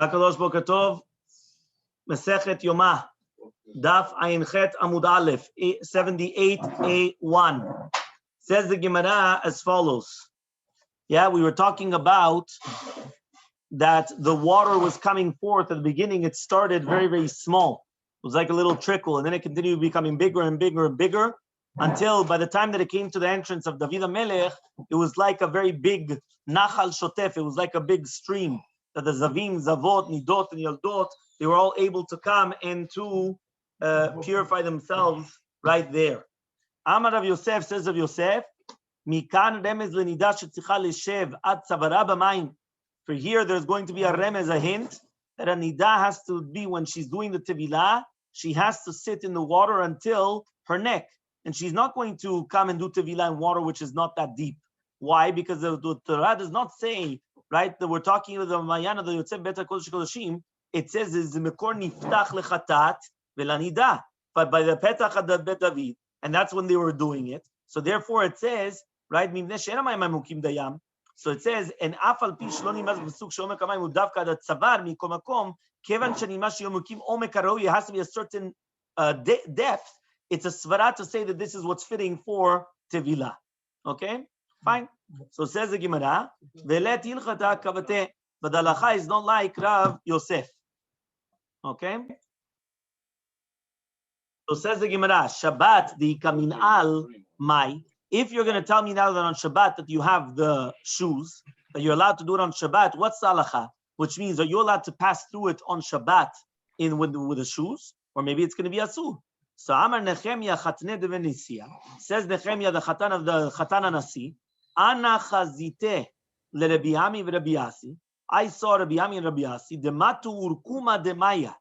Kakadosh Boker Tov, Masechet Yoma Daf Ayinchet Amud Aleph 78a1. Says the Gemara as follows. Yeah, we were talking about that the water was coming forth. At the beginning, it started very, very small. It was like a little trickle, and then it continued becoming bigger and bigger and bigger until by the time that it came to the entrance of David HaMelech, it was like a very big Nachal Shotef. It was like a big stream that the Zavim, Zavot, Nidot, and Yaldot, they were all able to come and to purify themselves right there. Amar Rav Yosef says of Yosef, Mikan remez lenida shetzicha leshev ad tzavara b'mayim. For here, there's going to be a remez, a hint, that a nida has to be when she's doing the tevilah, she has to sit in the water until her neck. And she's not going to come and do tevilah in water which is not that deep. Why? Because the Torah does not say, right, that we're talking about the Mayana, the Yotzei Bet HaKodesh Kodashim. It says, is the Mekor niftach lechatat velanida, but by the Petach ad Bet David. And that's when they were doing it. So therefore it says, right, so it says, and afal pi shlo nimaz b'suk she'omek hamayim hu davka ad tzavar mikol makom, kevan shenimash she'omekim omek haroyi, it has to be a certain depth. It's a svara to say that this is what's fitting for tevilah. Okay, fine. So says the Gemara, velet hilchata kavate, but the halacha is not like Rav Yosef. Okay. So says the Gemara, Shabbat the kaminal mai. If you're going to tell me now that on Shabbat that you have the shoes, that you're allowed to do it on Shabbat, what's the halacha? Which means, are you allowed to pass through it on Shabbat with the shoes? Or maybe it's going to be asur. So Amar Nehemiah Chatne de Venisia, says Nehemiah, the Chatan of the Chatan Anasi, Ana Chazite le Rabbi Ami ve Rabbi Yasi. I saw Rabbi Ami and Rabbi Yasi, Dematu Urkuma de Maya,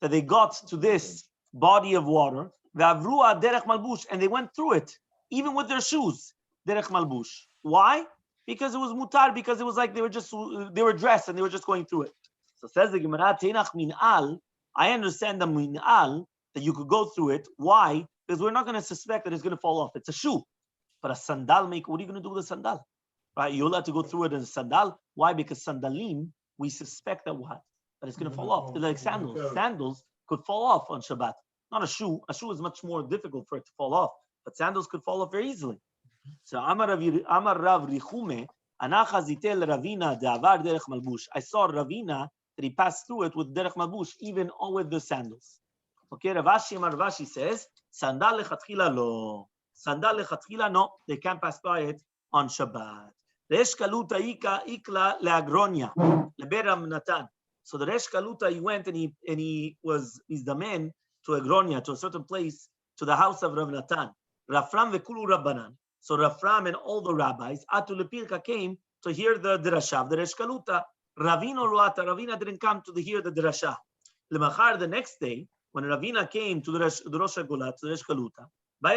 that they got to this body of water, Vavrua Derech Malbush, and they went through it, even with their shoes, Derech Malbush. Why? Because it was mutar, because it was like they were dressed and they were just going through it. So says the Gemara, Teinach Min'al, I understand the Min'al, that you could go through it. Why? Because we're not going to suspect that it's going to fall off. It's a shoe. But a sandal maker, what are you going to do with a sandal? Right? You're allowed to go through it as a sandal. Why? Because sandalim, we suspect that what? That it's going to fall off. They're like sandals. Sandals could fall off on Shabbat. Not a shoe. A shoe is much more difficult for it to fall off. But sandals could fall off very easily. So Amar Rav Richume, Anachazitel Ravina de'avar derech malbush. I saw Ravina that he passed through it with derech malbush, even with the sandals. Okay, Ravashi says, Sandal lechatchila lo. Sandal lechatchila no, they can't pass by it on Shabbat. Resh Kaluta ikla leagronia, leberam Natan. So the Resh Kaluta, he went and he's the man to Agronia, to a certain place, to the house of Rav Natan. Rafram vekulu Rabbanan. So Rafram and all the rabbis, Atu lepilka, came to hear the drasha of the Resh Kaluta. Ravina ruata, Ravina didn't come to hear the drasha. Lemachar, the next day, when Ravina came to the Rosh Hashanah, to the Resh Kaluta, so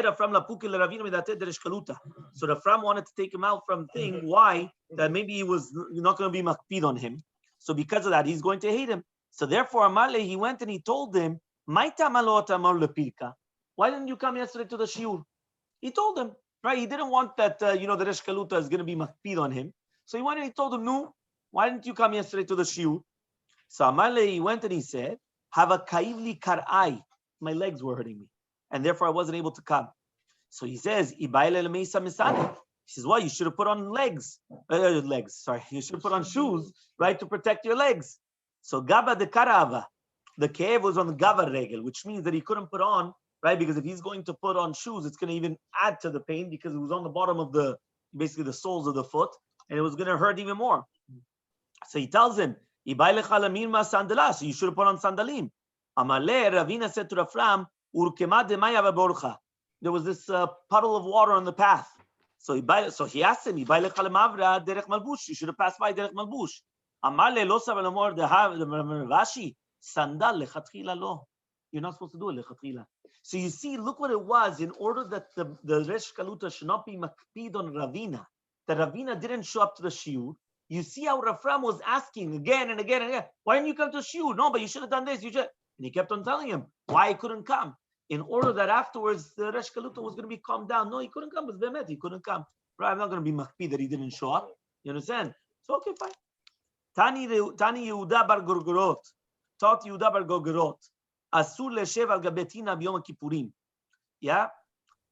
Rafram wanted to take him out from thing. Why? That maybe he was not going to be makpid on him. So because of that, he's going to hate him. So therefore, Amale, he went and he told him, why didn't you come yesterday to the shiur? He told him, right? He didn't want that, the Resh Kaluta is going to be makpid on him. So he went and he told him, no, why didn't you come yesterday to the shiur? So Amale, he went and he said, have a kaivli kar'ai. My legs were hurting me. And therefore I wasn't able to come. So he says, he says, well, you should have put on you should have put on shoes, right, to protect your legs. So gaba de karava, the kev was on the gava regel, which means that he couldn't put on, right, because if he's going to put on shoes, it's going to even add to the pain because it was on the bottom of basically the soles of the foot, and it was going to hurt even more. So he tells him, so you should have put on sandalim. Amale, Ravina said to Rafram, there was this puddle of water on the path. So he asked him, you should have passed by derech malbush. Amale lo sav lamor Ravashi, sandal lechatchila lo. You're not supposed to do it lechatchila. So you see, look what it was. In order that the Resh Kaluta should not be makpid on Ravina, that Ravina didn't show up to the shiur. You see how Rafram was asking again and again and again, why didn't you come to shiur? No, but you should have done this. And he kept on telling him why he couldn't come. In order that afterwards the Resh Kaluta was going to be calmed down. No, he couldn't come. It was Bemet. He couldn't come. Right? I'm not going to be makpid that he didn't show up. You understand? So okay, fine. Tani Yehuda bar Gorgorot, taught Yehuda bar Gorgorot, Asur leshev al gabetina b'yom kippurim. Yeah.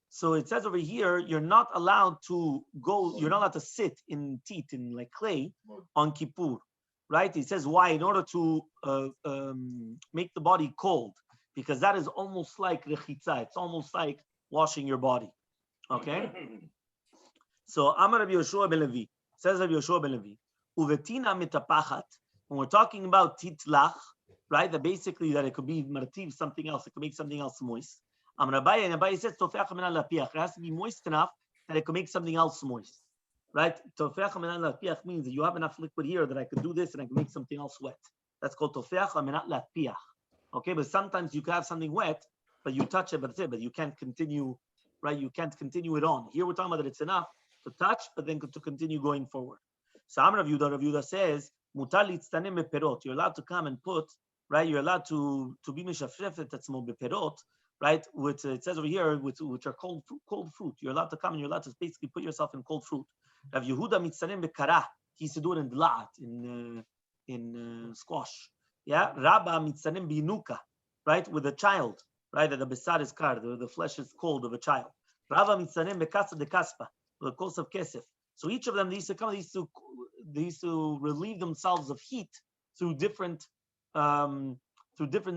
So it says over here, you're not allowed to sit in teat, in like clay, on Kippur, right? He says why? In order to make the body cold, because that is almost like rechitza. It's almost like washing your body. Okay. So Amar Rabbi Yoshua ben Levi, says Rabbi Yoshua ben Levi, uvetina mitapachat. When we're talking about titlach, right? That basically that it could be martiv, something else. It could make something else moist. Amar Abaye, and Abaye says tofeach min al-lapiach. It has to be moist enough that it could make something else moist, right? Tofeach min al-lapiach means that you have enough liquid here that I could do this and I can make something else wet. That's called tofeach min al-lapiach. Okay, but sometimes you can have something wet, but you touch it, but that's it. But you can't continue, right? You can't continue it on. Here we're talking about that it's enough to touch, but then to continue going forward. So Amar Rav Yehuda says, mutar litztanem beperot. You're allowed to come and put, right? You're allowed to be mishafrefet atzmo beperot, right? Which it says over here, which are cold fruit. You're allowed to come and you're allowed to basically put yourself in cold fruit. Rav Yehuda mitztanem bekara. He used to do it in dla'at, in squash. Yeah, Rabba mitztanem binuka, right? With a child, right? That the besar is kar, the flesh is cold of a child. Rabba mitztanem bekasa de kaspa, with a course of kesef. So each of them, they used to relieve themselves of heat through different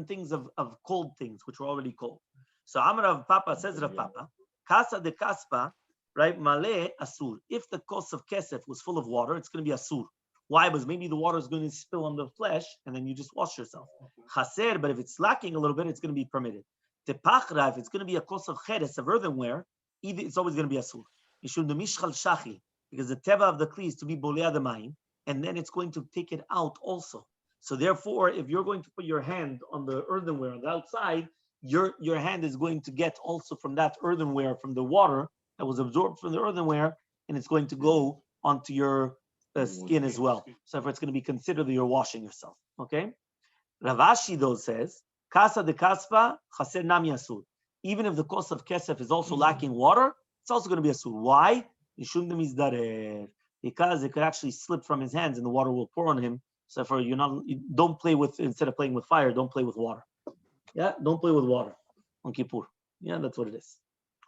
things of cold things, which were already cold. So Amar Rav Papa says Rav Papa, Kasa de Kaspa, right? Male asur. If the course of kesef was full of water, it's going to be asur. Why? Because maybe the water is going to spill on the flesh, and then you just wash yourself. Chaser, but if it's lacking a little bit, it's going to be permitted. Tepachra, if it's going to be a course of cheres, of earthenware, it's always going to be asur. Mishum de mishchal shachi, because the teva of the kli is to be bolea the mayim, and then it's going to take it out also. So therefore, if you're going to put your hand on the earthenware on the outside, your hand is going to get also from that earthenware, from the water that was absorbed from the earthenware, and it's going to go onto your skin as well. So therefore, it's going to be considered that you're washing yourself. Okay. Ravashi though says, Kasa de kaspa chaser nami asur. Even if the cost of kesef is also lacking water, it's also going to be asur. Why? Because it could actually slip from his hands and the water will pour on him. So therefore, you don't play with, instead of playing with fire, don't play with water. Yeah, don't play with water on Kippur. Yeah, that's what it is.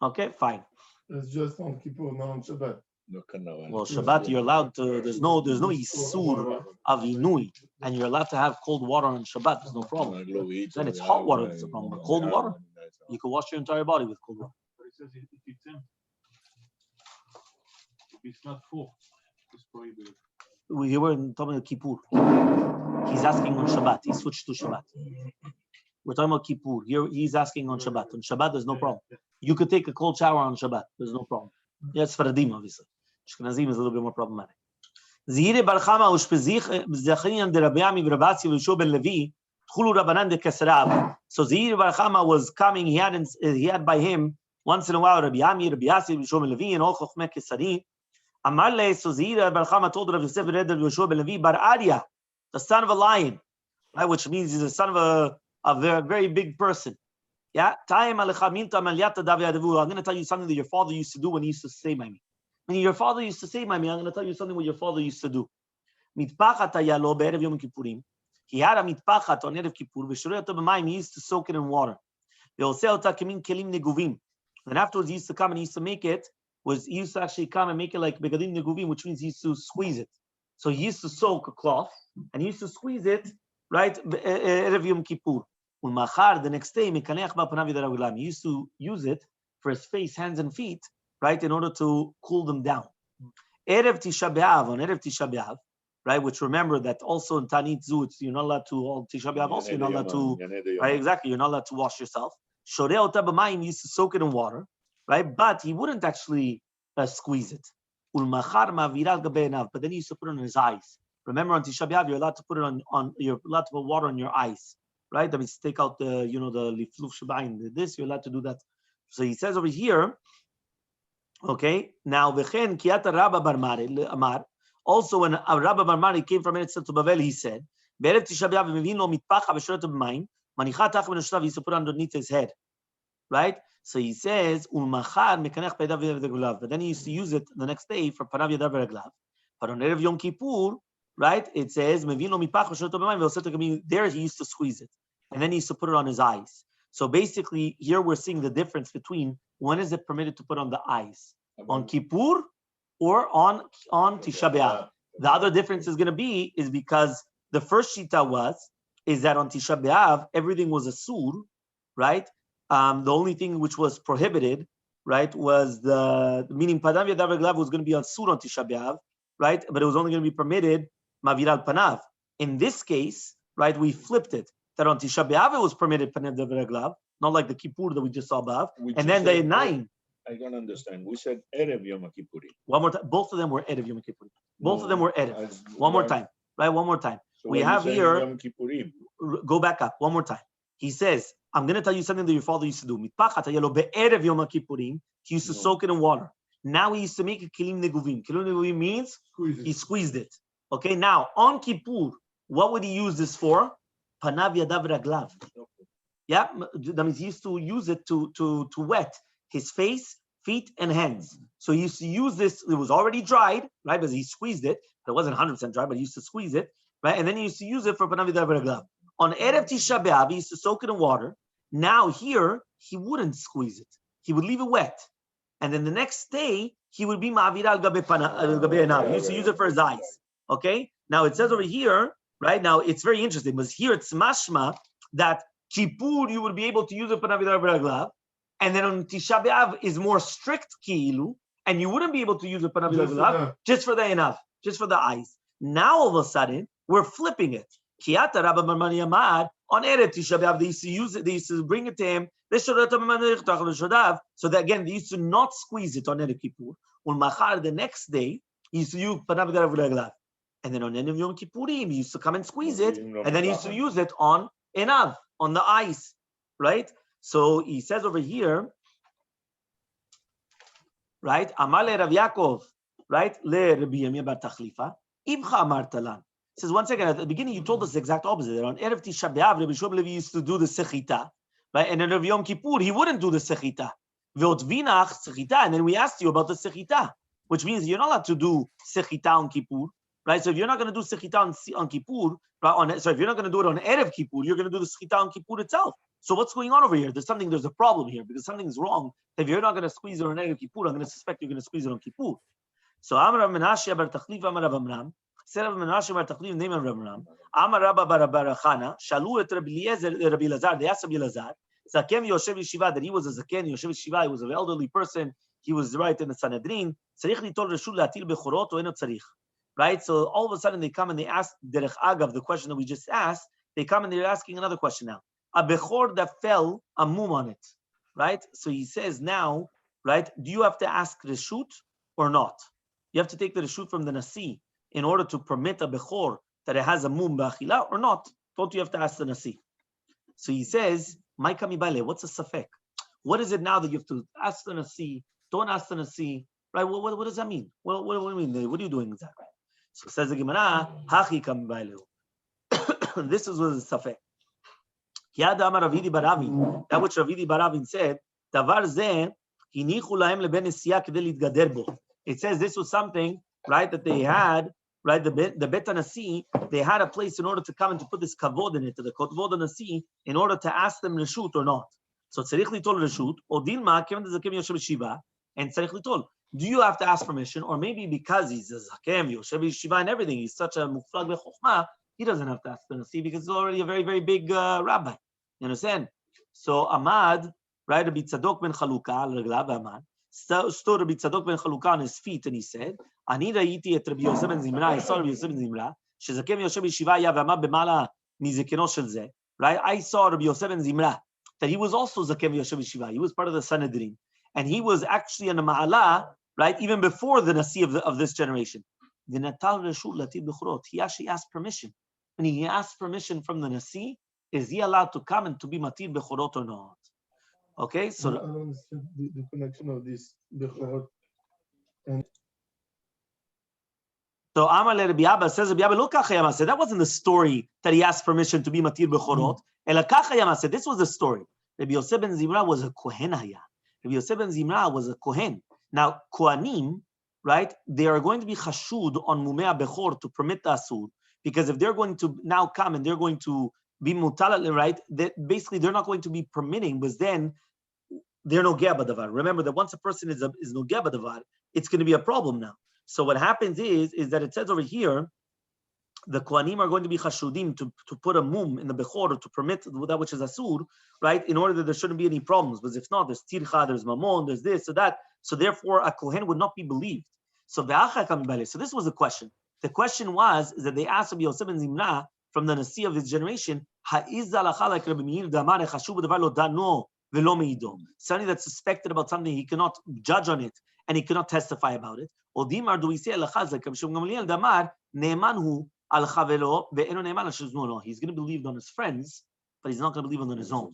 Okay, fine. It's just on Kippur, not on Shabbat. Well, Shabbat, you're allowed to, there's no isur of inui, and you're allowed to have cold water on Shabbat, there's no problem. Then it's hot water that's the problem, but cold water, you can wash your entire body with cold water. But it says if it's empty, if it's not full, it's prohibited. We were talking about Kippur. He's asking on Shabbat, he switched to Shabbat. We're talking about Kippur. Here he's asking on Shabbat. On Shabbat, there's no problem. You could take a cold shower on Shabbat, there's no problem. Yes, Faradim, obviously. Ashkenazim is a little bit more problematic. Zihire bar Chama ushpezichin de Rabbi Ami v'Rabasi v'Yeshua ben Levi tchulu Rabbanan de Keserav. So Zihire bar Chama was coming. He had by him once in a while Rabbi Ami, Rabbi Yasi, Yeshua ben Levi, and all Chochmei Kesari. Amarle, so Zihire bar Chama told Rabbi Yosef ben Yeshua ben Levi bar Arya, the son of a lion, right? Which means he's the son of a very, very big person. Yeah, I'm going to tell you something that your father used to do when he used to say by me. When your father used to say by me, I'm going to tell you something what your father used to do. He had a mitpachat on Erev Kippur. He used to soak it in water. And afterwards, he used to come and he used to make it. He used to actually come and make it like begadim neguvim, which means he used to squeeze it. So he used to soak a cloth and he used to squeeze it, right? Erev Yom Kippur. The next day, he used to use it for his face, hands, and feet, right, in order to cool them down. Erev Tisha B'Av, on Erev Tisha B'Av, right, which remember that also in Tanit Zu, you're not allowed to, on Tisha B'Av also, you're not allowed to, right, exactly, you're not allowed to wash yourself. Shorei ota b'mayim, used to soak it in water, right, but he wouldn't actually squeeze it. But then he used to put it on his eyes. Remember on Tisha B'Av, you're allowed to put it on you're allowed to put water on your eyes. Right? That means take out the lifluf shabayin. This, you're allowed to do that. So he says over here, okay, now v'chen kiyata Rabba bar Mari Amar. Also, when Rabba bar Mari came from Eretz to Bavel, he said, "Be'erev Tisha B'Av mevin lo mitpacha v'shoret b'mayim manichat tachim v'noshtav." He used to put underneath his head, right? So he says, "Ulmachar mekanech peidav v'reglav." But then he used to use it the next day for panav yadav v'reglav. But on Erev Yom Kippur, right? It says, there he used to squeeze it. And then he used to put it on his eyes. So basically, here we're seeing the difference between when is it permitted to put on the eyes? On Kippur or on Tisha B'Av. The other difference is going to be is because the first shita is that on Tisha B'Av, everything was a sur, right? The only thing which was prohibited, right, was meaning Panav Yadav Reglav was going to be on sur on Tisha B'Av, right? But it was only going to be permitted Mavir al Panav. In this case, right, we flipped it. That on Tisha B'Av it was permitted Panav Yadav Reglav, not like the Kippur that we just saw above. And then the 9. I don't understand. We said Erev Yom Kippurim. One more time. Both of them were Erev Yom Kippurim. Both of them were Erev. One more time. Right? One more time. So we have here. Yom Kippurim. Go back up. One more time. He says, I'm going to tell you something that your father used to do. Erev Yom Kippurim. He used to soak it in water. Now he used to make a kilim neguvim. Kilim neguvim means he squeezed it. Okay. Now on Kippur, what would he use this for? Panav yadav raglav. Yeah. That means he used to use it to wet his face, feet, and hands. So he used to use this. It was already dried, right? Because he squeezed it. It wasn't 100% dry, but he used to squeeze it, right? And then he used to use it for Panav Yadav Raglav. On Erev Tisha B'Av, he used to soak it in water. Now here, he wouldn't squeeze it. He would leave it wet. And then the next day, he would be Ma'avir al Gabe Enav. He used to use it for his eyes. Okay? Now it says over here, right? Now it's very interesting, because here it's mashma that Kippur, you would be able to use it for Panav Yadav Raglav. And then on Tisha B'Av is more strict ki'ilu, and you wouldn't be able to use it just for the enav, just for the eyes. Now all of a sudden we're flipping it. Kiyata Rabba Marmani Amad on Erev Tisha B'Av, they used to use it, they used to bring it to him. So that again, they used to not squeeze it on Erev Kippur. On Machar, the next day, he used to use Panav Yadav Raglav. And then on Erev Yom Kippurim, he used to come and squeeze it, and then he used to use it on enav, on the eyes, right? So he says over here, right? Amale Rav Yaakov, right? Le Rabbi Yirmiyah bar Tachlifa. Ibcha Martalan. Says, one second, at the beginning you told us the exact opposite. That on Erev Tisha B'Av, Rabbi Shmuel Levi used to do the Sechita, right? And in Rav Yom Kippur, he wouldn't do the Sechita. Ve'ot vinach Sechita. And then we asked you about the Sechita, which means you're not allowed to do Sechita on Kippur, right? So if you're not going to do Sechita on Kippur, right? If you're not going to do it on Erev Kippur, you're going to do the Sechita on Kippur itself. So what's going on over here? There's a problem here, because something's wrong. If you're not going to squeeze it on Erev Kippur, I'm going to suspect you're going to squeeze it on Kippur. So Amar Rav Menashe bar Tachlif Amar Rav Amram. Said Rav Menashe bar Tachlif, name of Rav Amram. Amar Rabba bar Barachana. Shalu et Rabbi Eliezer, Rabbi Elazar. They asked Rabbi Elazar, Zaken Yoshev Yeshiva, that he was a Zaken Yoshev Yeshiva. He was an elderly person. He was right in the Sanhedrin. Tzarich litol reshut latil bechorot o eno tzarich. Right. So all of a sudden they come and they ask Derech Agav, the question that we just asked. They come and they're asking another question now. A bechor that fell a mum on it, right? So he says now, right? Do you have to ask reshut or not? You have to take the reshut from the nasi in order to permit a bechor that it has a mum b'achila or not. Don't you have to ask the nasi? So he says, "My kamibale, what's a safek? What is it now that you have to ask the nasi? Don't ask the nasi, right? What does that mean? What do you mean? What are you doing exactly?" So says the Gemara, "Hachi kamibale." This is what is a safek. That which Ravidi Baravin said, it says this was something, right, that they had, right, the Bet Nasi, they had a place in order to come and to put this kavod in it, the kavod Nasi, in order to ask them reshut or not. So tzarich litol reshut, or dilma kevin zakem yoshev shiva, and tzarich litol. Do you have to ask permission, or maybe because he's a zakem yoshev shiva and everything, he's such a muflag bechokma, he doesn't have to ask the Nasi because he's already a very, very big rabbi. You understand? So Ahmad, right, Rabbi Tzadok ben Chaluka, Reglav Ahmad, stood Rabbi Tzadok ben Chaluka on his feet and he said, Ani ra'iti et Rabbi Yosef ben Zimra, I saw Rabbi Yosef ben Zimra, shezakem Yosef yeshiva ya v'amad b'mala mizekeno shel zeh, right? I saw Rabbi Yosef ben Zimra, that he was also zakem Yosef yeshiva. He was part of the Sanhedrin. And he was actually in the Ma'ala, right, even before the Nasi of this generation. The Natal Reshut Latil B'chorot, he actually asked permission. When he asked permission from the Nasi, is he allowed to come and to be matir bechorot or not? Okay, so I don't understand the connection of this bechorot and. So Amar le Rabbi Abba says Rabbi Abba lo kacha yamase. That wasn't the story that he asked permission to be matir bechorot. Ela kacha yamase. This was the story. Rabbi Yosef ben Zimra was a kohen haya. Rabbi Yosef ben Zimra was a kohen. Now kohanim, right? They are going to be chashud on mumei bechor to permit the asur, because if they're going to now come and they're going to be mutal, right? Basically, they're not going to be permitting, but then they're nogea b'davar. Remember that once a person is nogea b'davar, it's going to be a problem now. So what happens is that it says over here, the Kohanim are going to be chashudim to put a mum in the bechor to permit that which is asur, right? In order that there shouldn't be any problems. But if not, there's tircha, there's mamon, there's this or that. So therefore, a kohen would not be believed. So this was the question. The question was is that they asked Rabbi Yosef ben Zimra from the Nasi of his generation, Ha'iz halacha like Rabbi Meir damar chashuv b'davar lo dano velo meido. Somebody that's suspected about something, he cannot judge on it and he cannot testify about it. Or dimar, do we say halacha like Rabbi Shimon Gamliel damar ne'emanhu al chavelo ve'eno ne'eman al shizno? He's going to be believed on his friends, but he's not going to believe on his own.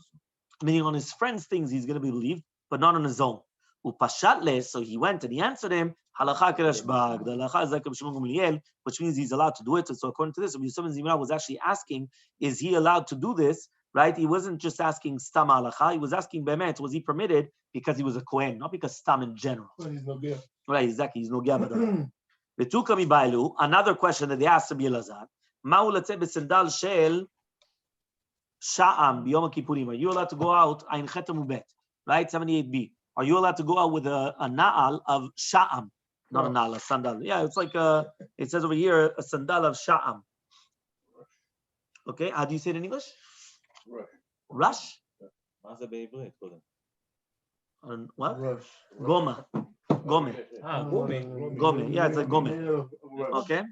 Meaning on his friends' things he's going to be believed, but not on his own. Upashatle, so he went and he answered him, halacha kerashbag. The halacha is like Rabbi Shimon Gamliel, which means he's allowed to do it. And so according to this, Rabbi Yosef ben Zimra was actually asking, is he allowed to do this? Right? He wasn't just asking stam halacha. He was asking bemet, was he permitted because he was a kohen, not because stam in general. Right? Exactly. He's nogea b'davar. V'tuka mibailu. Another question that they asked Rabbi Elazar: Ma'u letzeh b'sandal shel sha'am b'yom kippurim? Are you allowed to go out? Ayin chetem ubet. Right? 78b. Are you allowed to go out with a na'al of sha'am? Not a na'al, a sandal. Yeah, it's like it says over here, a sandal of sha'am. Okay, how do you say it in English? Rush? What? Rush. Goma. Gome. Gome. Yeah, it's like gome. Okay.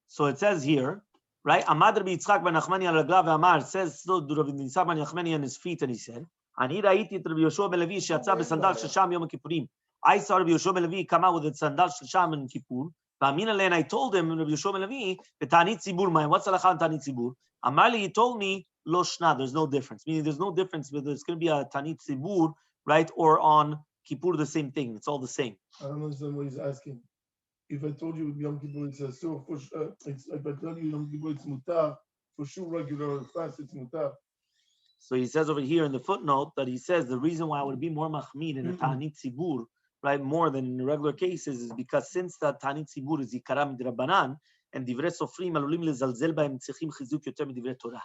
So it says here, right? Amad Rabbi Yitzchak ben Nachmani al raglav ve'amar, says so Rabbi Yitzchak ben Nachmani on his feet, and he said, אני ראיתי את רבי יהושע בן לוי שיצא בסנדל של שם יום הכיפורים. I saw Rabbi Yeshua ben Levi come out with a sandal של שם in Kippur. and I told him, Rabbi Yeshua ben Levi, בתענית ציבור, what's the halacha on תענית ציבור? אמר לי, he told me, לא שנה, there's no difference. Meaning there's no difference whether it's going to be a תענית ציבור, right, or on Kippur, the same thing. It's all the same. I don't understand what he's asking. If I told you Yom Kippur it's a so for sure, if I tell you Yom Kippur it's mutar, for sure regular fast it's mutar. So he says over here in the footnote that he says the reason why I would be more mahmid in a ta'anit tzibur, right, more than in regular cases, is because since the ta'anit tzibur is ikara midrabanan and divrei sofrim alulim lezalzel b'hem tzechim chizuk yoter midivrei Torah.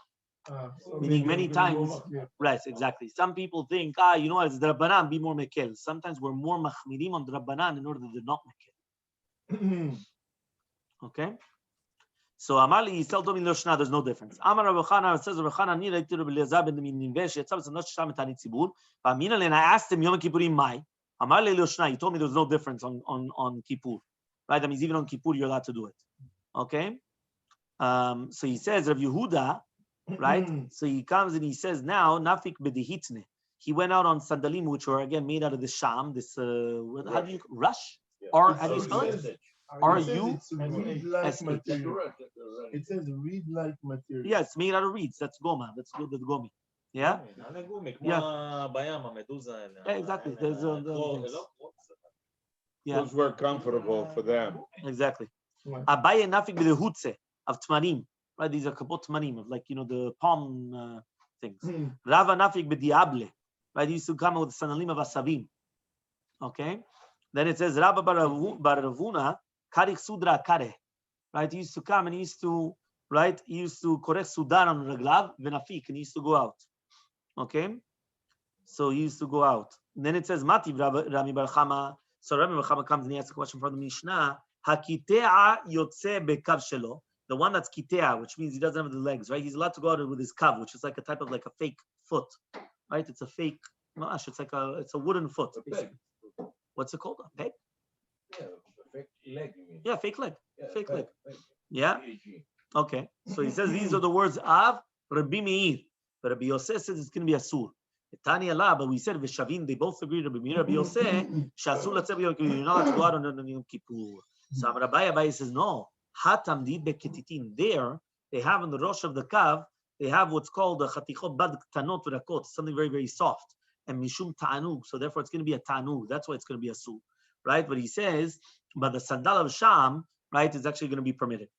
Meaning many times, right, exactly. Some people think, you know what, it's drabanan, be more mekel. Sometimes we're more mahmidim on drabanan in order that they're not mekel. Okay? So Amali, he told me there's no difference. Amar Rabbi Chana says Rabbi Chana ni reikti Rabbi Elazar ben Ninvesh yatzam tzanot sham etani tzibur. V'amina le, and I asked him Yom Kippurim mai. Amar le Yoshna. He told me there was no difference on Kippur. Right? That means even on Kippur you're allowed to do it. Okay. So he says Rabbi Yehuda. Right. So he comes and he says now nafik bedihitne. He went out on sandalim which were again made out of the sham. This how do you rush? Yeah. Or how do you spell it? R-U-S-H. It says reed-like material. Yeah, it's made out of reeds. That's goma. That's good. That's gomi. Yeah. Yeah. Exactly. There's those were comfortable for them. Exactly. Abaye nafik b'dehutze of tmanim. Right. These are kabot tmanim of the palm things. Rava nafik b'diable. Right. He used to come with sanalim of asavim. Okay. Then it says Rabba bar Ravuna. Karich Sudra Kare, right? He used to come and he used to correct Sudar on Raglav, Venafik, and he used to go out. Okay? So he used to go out. And then it says, Mati Rami Bar Chama. So Rami Bar Chama comes and he asks a question from the Mishnah. Hakitea Yotze Bekav Shelo. The one that's Kitea, which means he doesn't have the legs, right? He's allowed to go out with his kav, which is like a type of like a fake foot, right? It's a fake, it's a wooden foot, basically. What's it called? A peg? Yeah. Fake leg, you mean? Yeah, fake leg. Yeah, fake leg. Yeah? Okay. So he says these are the words of Rabbi Meir. But Rabbi Yosef says it's going to be Asur. Tani Allah, but we said Veshavin, they both agreed, Rabbi Meir, Rabbi Yosef, Shasur Latzeb Yom Kippur, you're not allowed to go out on Yom Kippur. So Abai says, no. Hatam di beketitin. There, they have in the Rosh of the Kav, they have what's called the Chatichot Bad Tanot V'Rakot, something very, very soft. And Mishum Ta'anug, so therefore it's going to be a Ta'anug. That's why it's going to be Asur. Right? But he says, but the sandal of Sham, right, is actually going to be permitted.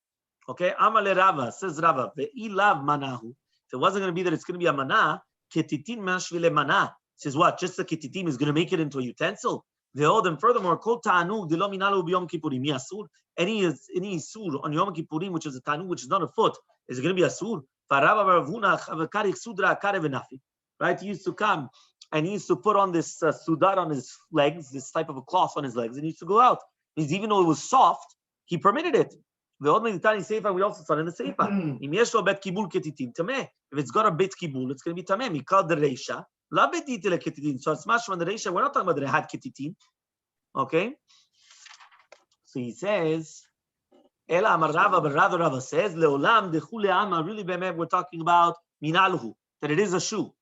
Okay? Amale Rava, says Rava, ve'ilav manahu. If it wasn't going to be that it's going to be a mana, ketitin mashvile mana. Says what? Just the ketitim is going to make it into a utensil? And furthermore, kol ta'anug delo minalu b'yom kippurim yasur. Any isur on Yom Kippurim, which is a ta'anug, which is not a foot, is it going to be asur? Right? He used to come and he used to put on this sudar on his legs, this type of a cloth on his legs, and he used to go out. Means even though it was soft, he permitted it. We also saw in the Seifa. If it's got a bit kibul, it's going to be tameh. He called the reisha. So it's much from the reisha. We're not talking about the had ketitin. Okay? So he says, Ela Amar Rava, but rather Rava says, Leolam dechu le'ama, really we're talking about minalhu, that it is a shoe.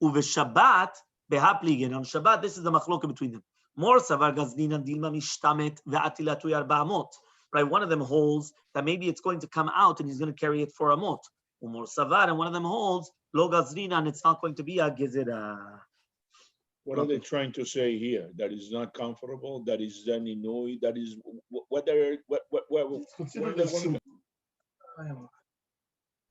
Uve Shabbat behapligen. On Shabbat, this is the machloka between them. More savar gazdina dilma mishtamet ve'atilatu yarba'amot. Right, one of them holds that maybe it's going to come out and he's going to carry it for a mot. Umor savar, and one of them holds lo gazdina, and it's not going to be a gezerah. What are they trying to say here? That is not comfortable. That is zaninoi. That is what they're what It's considered a shoe. Tanu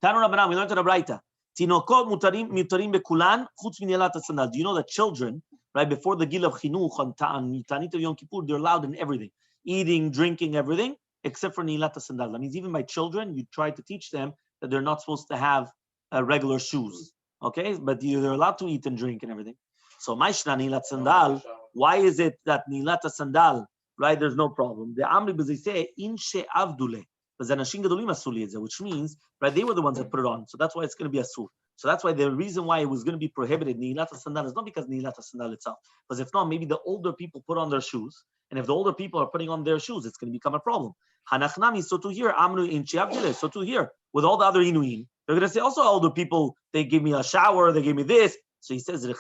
Rabbanan, we learned to the Braita. Tinokot mutarim bekulan chutz minelat sandal. Do you know that children, right before the gil of chinuch on Tanit of Yom Kippur, they're allowed in everything, eating, drinking, everything, except for nilat sandal. That means even by children, you try to teach them that they're not supposed to have regular shoes. Okay, but they're allowed to eat and drink and everything. So Maishna nilat sandal. Why is it that nilat sandal, right? There's no problem. The Amri b'ziseh inshe avdule, which means, right, they were the ones that put it on. So that's why it's going to be asur. So that's why the reason why it was going to be prohibited nilat sandal is not because nilat sandal itself, because if not, maybe the older people put on their shoes, and if the older people are putting on their shoes, it's going to become a problem. Hanachnami, so to here, Amru inshe avdule, so to here, with all the other inuim, they're going to say also older people, they gave me a shower, they gave me this. So he says, to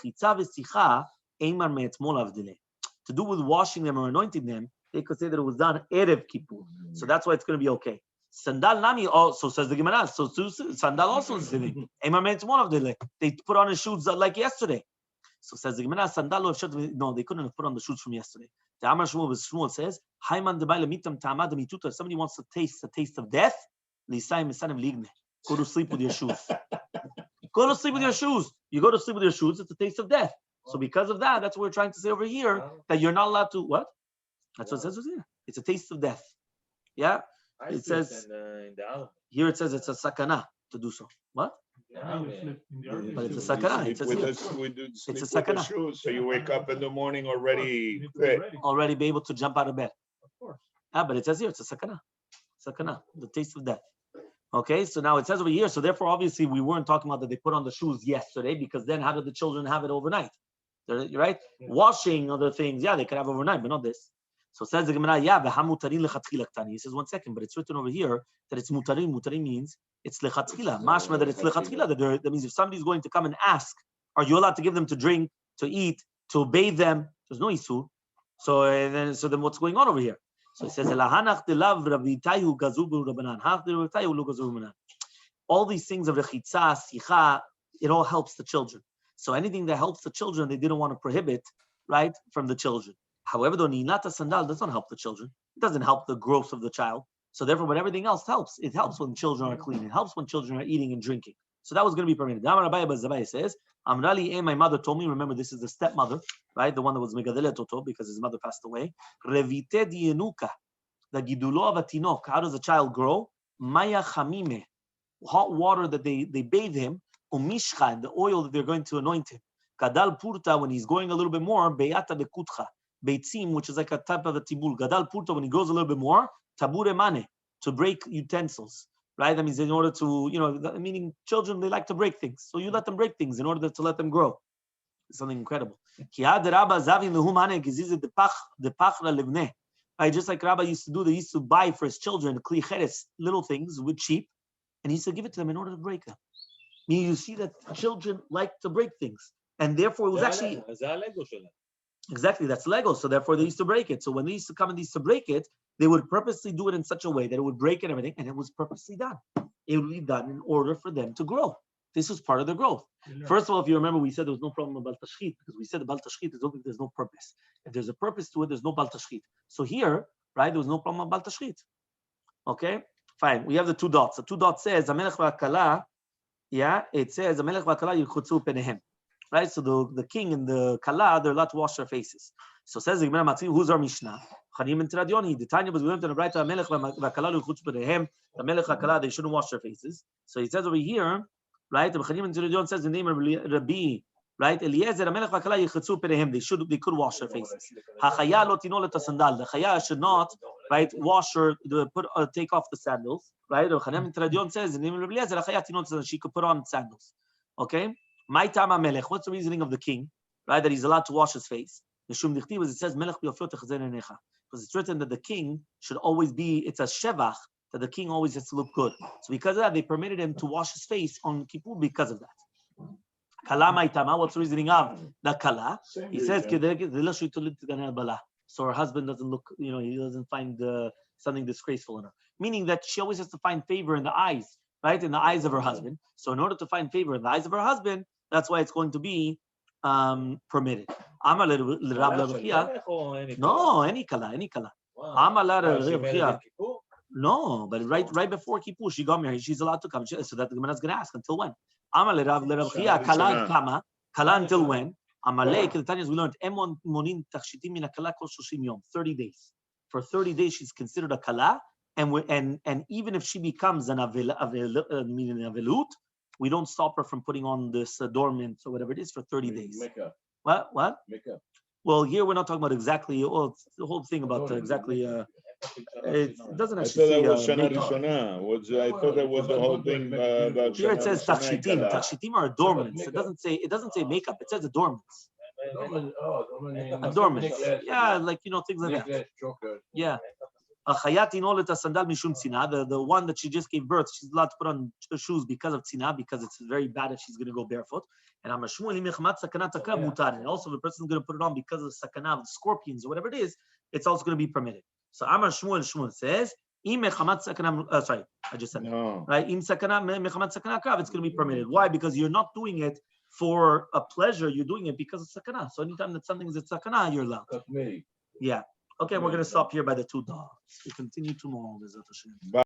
do with washing them or anointing them, they could say that it was done Erev Kippur. So that's why it's going to be okay. Sandal Nami also says the Gemara. So sandal also is living. They put on his shoes like yesterday. So says the Gemara, sandal no, they couldn't have put on the shoes from yesterday. The Amar Shmuel says, if somebody wants to taste the taste of death, go to sleep with your shoes. Go to sleep with your shoes. You go to sleep with your shoes, it's a taste of death. So because of that, that's what we're trying to say over here, that you're not allowed to, what? That's what it says over here. It's a taste of death. Yeah? It says, here it says it's a sakana to do so. What? But it's a sakana. It says here. It's a sakana. Shoes, so you wake up in the morning already already be able to jump out of bed. Of course. But it says here, it's a sakana. Sakana, the taste of death. Okay, so now it says over here, so therefore, obviously, we weren't talking about that they put on the shoes yesterday, because then how did the children have it overnight? Right? Yeah. Washing other things, yeah, they could have overnight, but not this. So it says the Gemara, he says, 1 second, but it's written over here that it's mutarin. Mutarin means it's lechatchila. Mashma that it's lechatchila. That means if somebody's going to come and ask, are you allowed to give them to drink, to eat, to bathe them? There's no isur. So then what's going on over here? So it says, all these things of rechitza, sicha, it all helps the children. So anything that helps the children, they didn't want to prohibit, right, from the children. However, the ninata sandal doesn't help the children. It doesn't help the growth of the child. So therefore, but everything else helps. It helps when children are clean. It helps when children are eating and drinking. So that was going to be permitted. Zabai says, Amrali, my mother told me, remember this is the stepmother, right? The one that was Megadele Toto because his mother passed away. Revite dienuka, the gidulo of a tinok. How does a child grow? Maya chamime, hot water that they bathe him, umishcha, and the oil that they're going to anoint him. Gadal purta, when he's going a little bit more, beata bekutcha, beitzim, which is like a type of a tibul. Gadal purta, when he goes a little bit more, tabure mane, to break utensils. Right? That means in order to, meaning children, they like to break things. So you let them break things in order to let them grow. It's something incredible. Right? Just like Rabbi used to do, they used to buy for his children little things with cheap, and he used to give it to them in order to break them. Meaning you see that children like to break things. And therefore it was actually... Exactly, that's Lego. So therefore they used to break it. So when they used to come and they used to break it, they would purposely do it in such a way that it would break and everything, and it was purposely done. It would be done in order for them to grow. This was part of their growth. First of all, if you remember, we said there was no problem about tashchit, because we said the bal tashchit is only if there's no purpose. If there's a purpose to it, there's no bal tashchit. So here, right, there was no problem about tashchit. Okay, fine. We have the 2 dots. The 2 dots says, Amelech v'akala, it says, Amelech v'akala yichutzu penehem. right? So the king and the kala, they're allowed to wash their faces. So says the Gemara Matzi, who's our Mishnah? Chanim and Tradioni. The Tanya was we learned in the Braita Melech v'Kala luchutz b'nehem. The Melech v'Kala, they shouldn't wash their faces. So he says over here, right? The Chanim and Tradion says the name of Rabbi, right? Eliezer, the Melech v'Kala yichutzu b'nehem. They could wash their faces. Hachaya lo tinol et sandal. The Chaya should not, right, wash or take off the sandals, right? The Chanim and Tradion says the name of Eliezer, the Chaya tinol so she could put on sandals. Okay. My Tama Melech. What's the reasoning of the king, right? That he's allowed to wash his face. It says Melech because it's written that the king should always be. It's a shevach that the king always has to look good. So because of that, they permitted him to wash his face on Kippur because of that. Kala my Tama. What's the reasoning of the kala? He says so her husband doesn't look. He doesn't find something disgraceful in her. Meaning that she always has to find favor in the eyes. Right, in the eyes of her husband. So in order to find favor in the eyes of her husband, that's why it's going to be permitted. No, any kala. No, but right before Kippur, she got married. She's allowed to come. So that the Gemara is going to ask until when? Kala until when? Amalek, the Tanya we learned 30 days. For 30 days, she's considered a kala. And even if she becomes an avelut, we don't stop her from putting on this adornment or whatever it is for 30 days. Makeup. What? Makeup. Well, here we're not talking about exactly. Well, it's the whole thing about exactly. It doesn't I actually thought that was say. Shana Rishona. I thought that was the whole thing about Here it says Shana Rishona takshitim. Kala. Takshitim are adornments. It doesn't say makeup. It says adornments. Adornments. Yeah, like things like that. Yeah. The one that she just gave birth, she's allowed to put on shoes because of tzina, because it's very bad if she's going to go barefoot. And also, if the person is going to put it on because of the sakana of the scorpions or whatever it is, it's also going to be permitted. So Amar Shmuel says, sorry, I just said that. No. Right? It's going to be permitted. Why? Because you're not doing it for a pleasure, you're doing it because of sakana. So anytime that something is a sakana, you're allowed. Yeah. Okay, we're going to stop here by the two dogs. We continue tomorrow.